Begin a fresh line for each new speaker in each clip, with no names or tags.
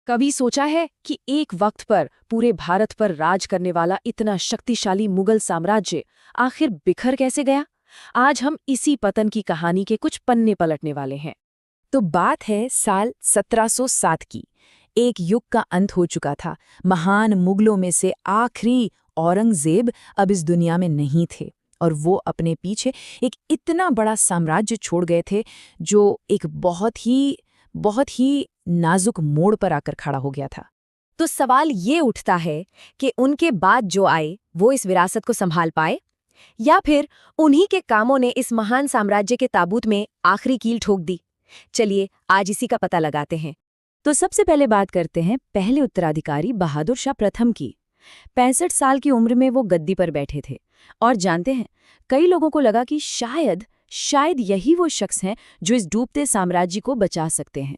कभी सोचा है कि एक वक्त पर पूरे भारत पर राज करने वाला इतना शक्तिशाली मुगल साम्राज्य आखिर बिखर कैसे गया? आज हम इसी पतन की कहानी के कुछ पन्ने पलटने वाले हैं।
तो बात है साल 1707 की। एक युग का अंत हो चुका था। महान मुगलों में से आखिरी औरंगजेब अब इस दुनिया में नहीं थे और वो अपने पीछे एक इतना बड़ा साम्राज्य छोड़ गए थे जो एक बहुत ही नाजुक मोड़ पर आकर खड़ा हो गया था।
तो सवाल ये उठता है कि उनके बाद जो आए वो इस विरासत को संभाल पाए, या फिर उन्हीं के कामों ने इस महान साम्राज्य के ताबूत में आखिरी कील ठोक दी। चलिए आज इसी का पता लगाते हैं।
तो सबसे पहले बात करते हैं पहले उत्तराधिकारी बहादुर शाह प्रथम की। 65 साल की उम्र में वो गद्दी पर बैठे थे और जानते हैं, कई लोगों को लगा कि शायद यही वो शख्स हैं जो इस डूबते साम्राज्य को बचा सकते हैं।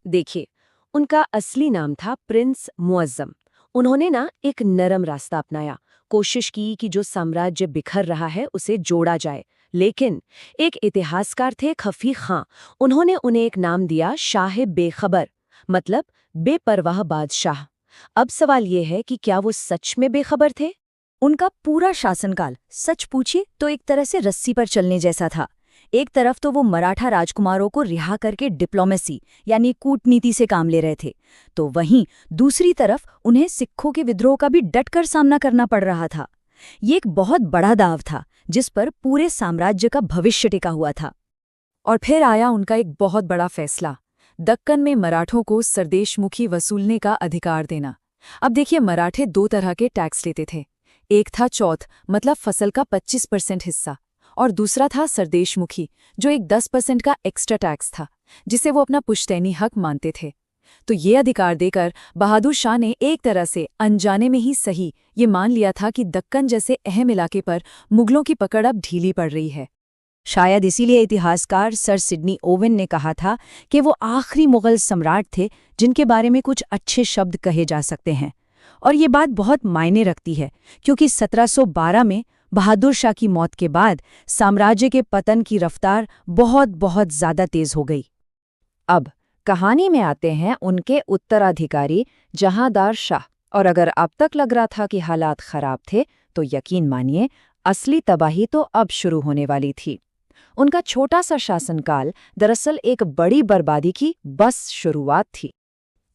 देखिए, उनका असली नाम था प्रिंस मुअज्जम। उन्होंने एक नरम रास्ता अपनाया, कोशिश की कि जो साम्राज्य बिखर रहा है उसे जोड़ा जाए। लेकिन एक इतिहासकार थे खफी खां, उन्होंने उन्हें एक नाम दिया शाह बेखबर, मतलब बेपरवाह बादशाह। अब सवाल ये है कि क्या वो सच में बेखबर थे?
उनका पूरा शासनकाल सच पूछिए तो एक तरह से रस्सी पर चलने जैसा था। एक तरफ तो वो मराठा राजकुमारों को रिहा करके डिप्लोमेसी यानी कूटनीति से काम ले रहे थे, तो वहीं दूसरी तरफ उन्हें सिखों के विद्रोह का भी डटकर सामना करना पड़ रहा था। ये एक बहुत बड़ा दांव था जिस पर पूरे साम्राज्य का भविष्य टिका हुआ था।
और फिर आया उनका एक बहुत बड़ा फैसला, दक्कन में मराठों को सरदेशमुखी वसूलने का अधिकार देना। अब देखिए, मराठे दो तरह के टैक्स लेते थे। एक था चौथ, मतलब फसल का 25% हिस्सा, और दूसरा था सरदेशमुखी, जो एक 10% का एक्स्ट्रा टैक्स था, जिसे वो अपना पुश्तैनी हक मानते थे। तो ये अधिकार देकर बहादुर शाह ने एक तरह से अनजाने में ही सही ये मान लिया था कि दक्कन जैसे अहम इलाके पर मुगलों की पकड़ अब ढीली पड़ रही है।
शायद इसीलिए इतिहासकार सर सिडनी ओवेन ने कहा था कि वो आखिरी मुगल सम्राट थे जिनके बारे में कुछ अच्छे शब्द कहे जा सकते हैं। और ये बात बहुत मायने रखती है, क्योंकि 1712 में बहादुर शाह की मौत के बाद साम्राज्य के पतन की रफ्तार बहुत ज़्यादा तेज हो गई।
अब कहानी में आते हैं उनके उत्तराधिकारी जहांदार शाह। और अगर अब तक लग रहा था कि हालात खराब थे, तो यकीन मानिए असली तबाही तो अब शुरू होने वाली थी। उनका छोटा सा शासनकाल दरअसल एक बड़ी बर्बादी की बस शुरुआत थी।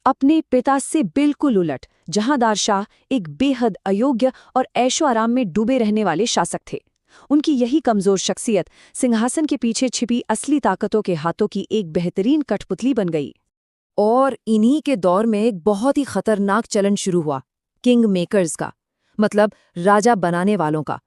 अपने पिता से बिल्कुल उलट जहांदार शाह एक बेहद अयोग्य और ऐशो आराम में डूबे रहने वाले शासक थे। उनकी यही कमजोर शख्सियत सिंहासन के पीछे छिपी असली ताकतों के हाथों की एक बेहतरीन कठपुतली बन गई। और इन्हीं के दौर में एक बहुत ही खतरनाक चलन शुरू हुआ, किंग मेकर्स का, मतलब राजा बनाने वालों का।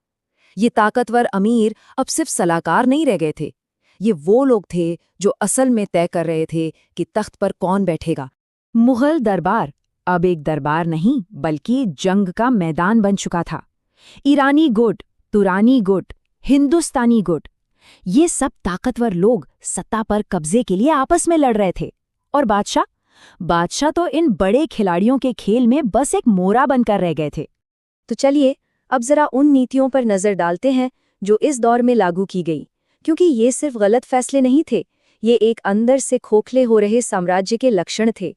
ये ताकतवर अमीर अब सिर्फ सलाहकार नहीं रह गए थे, ये वो लोग थे जो असल में तय कर रहे थे कि तख्त पर कौन बैठेगा।
मुगल दरबार अब एक दरबार नहीं बल्कि जंग का मैदान बन चुका था। ईरानी गुट, तुरानी गुट, हिंदुस्तानी गुट, ये सब ताकतवर लोग सत्ता पर कब्जे के लिए आपस में लड़ रहे थे। और बादशाह तो इन बड़े खिलाड़ियों के खेल में बस एक मोरा बनकर रह गए थे।
तो चलिए अब जरा उन नीतियों पर नजर डालते हैं जो इस दौर में लागू की गई, क्योंकि ये सिर्फ गलत फैसले नहीं थे, ये एक अंदर से खोखले हो रहे साम्राज्य के लक्षण थे।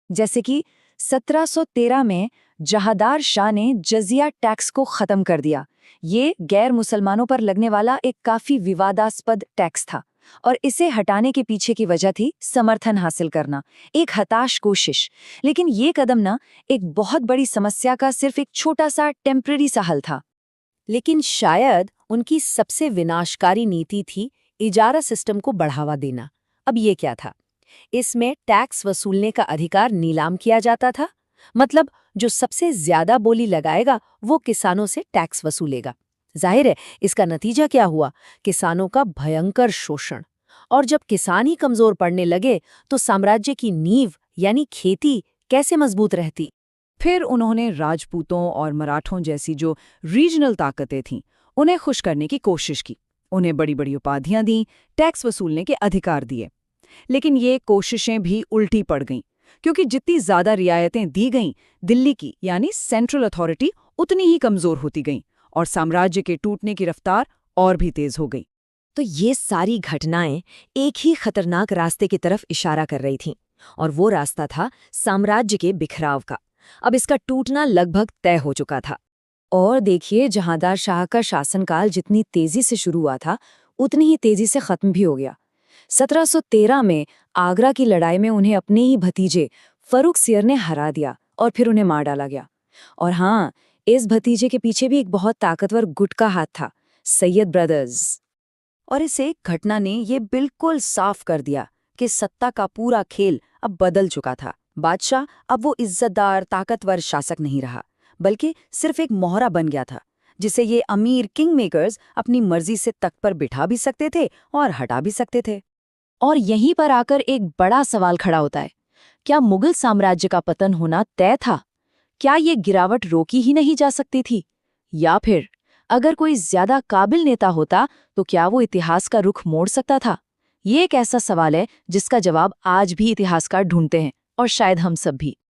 जैसे कि 1713 में जहांदार शाह ने जजिया टैक्स को खत्म कर दिया। ये गैर मुसलमानों पर लगने वाला एक काफी विवादास्पद टैक्स था, और इसे हटाने के पीछे की वजह थी समर्थन हासिल करना, एक हताश कोशिश। लेकिन ये कदम एक बहुत बड़ी समस्या का सिर्फ एक छोटा सा टेम्पररी सा हल था। लेकिन शायद उनकी सबसे विनाशकारी नीति थी इजारा सिस्टम को बढ़ावा देना। अब ये क्या था? इसमें टैक्स वसूलने का अधिकार नीलाम किया जाता था, मतलब जो सबसे ज्यादा बोली लगाएगा वो किसानों से टैक्स वसूलेगा। जाहिर है, इसका नतीजा क्या हुआ? किसानों का भयंकर शोषण। और जब किसान ही कमजोर पड़ने लगे तो साम्राज्य की नींव यानी खेती कैसे मजबूत रहती?
फिर उन्होंने राजपूतों और मराठों जैसी जो रीजनल ताकतें थीं, उन्हें खुश करने की कोशिश की। उन्हें बड़ी बड़ी उपाधियां दी, टैक्स वसूलने के अधिकार दिए। लेकिन ये कोशिशें भी उल्टी पड़ गईं, क्योंकि जितनी ज्यादा रियायतें दी गईं, दिल्ली की यानी सेंट्रल अथॉरिटी उतनी ही कमजोर होती गईं और साम्राज्य के टूटने की रफ्तार और भी तेज हो गई।
तो ये सारी घटनाएं एक ही खतरनाक रास्ते की तरफ इशारा कर रही थीं। और वो रास्ता था साम्राज्य के बिखराव का। अब इसका टूटना लगभग तय हो चुका था। और देखिए, जहांदार शाह का शासनकाल जितनी तेजी से शुरू हुआ था, उतनी ही तेजी से खत्म भी हो गया। 1713 में आगरा की लड़ाई में उन्हें अपने ही भतीजे फर्रुख सियर ने हरा दिया और फिर उन्हें मार डाला गया। और हाँ, इस भतीजे के पीछे भी एक बहुत ताकतवर गुट का हाथ था, सैयद ब्रदर्स।
और इस एक घटना ने ये बिल्कुल साफ कर दिया कि सत्ता का पूरा खेल अब बदल चुका था। बादशाह अब वो इज्जतदार, ताकतवर शासक नहीं रहा, बल्कि सिर्फ एक मोहरा बन गया था, जिसे ये अमीर किंग मेकर्स अपनी मर्जी से तख्त पर बिठा भी सकते थे और हटा भी सकते थे।
और यहीं पर आकर एक बड़ा सवाल खड़ा होता है, क्या मुगल साम्राज्य का पतन होना तय था? क्या ये गिरावट रोकी ही नहीं जा सकती थी? या फिर अगर कोई ज्यादा काबिल नेता होता तो क्या वो इतिहास का रुख मोड़ सकता था? ये एक ऐसा सवाल है जिसका जवाब आज भी इतिहासकार ढूंढते हैं, और शायद हम सब भी।